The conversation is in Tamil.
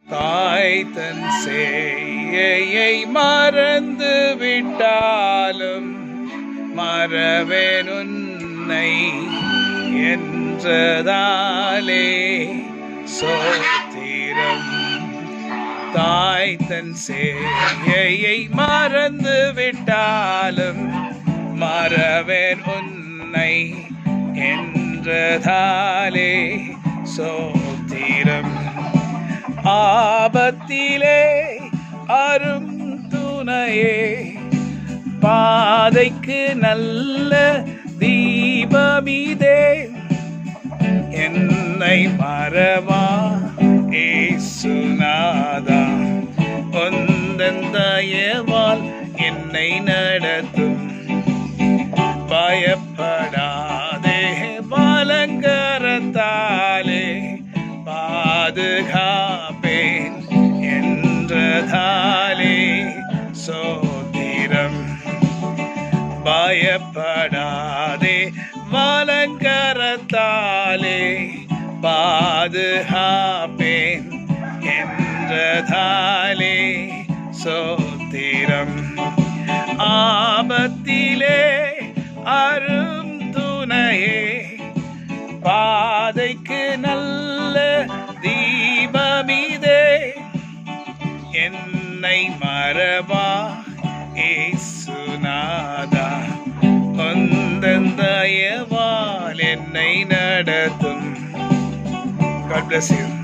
தாய் தன் சேயை மறந்து விட்டாலும் மறவேன் உன்னை என்றதாலே சோத்திரம். தாய் தன் சேயை மறந்து விட்டாலும் மறவேன் உன்னை என்றதாலே சோத்திரம். ஆபத்திலே அரும் துணையே, பாதைக்கு நல்ல தீபமிதே. என்னை மறவா ஏசுநாதா, உந்தன் தயவால் என்னை நடத்தும். பயப்படாதே பலங்கரத்தாலே பாதுகாப்பேன் என்றதாலே சோத்திரம். பயப்படாதே வலங்கரத்தாலே பாதுகாப்பேன் என்றதாலே சோத்திரம். ஆபத்திலே அரும் துணையே, பாதைக்கு நல்ல தீபமிதே. என்னை மறவா ஏசுநாதா, உந்தன் தயவால் என்னை நடத்தும். God bless you.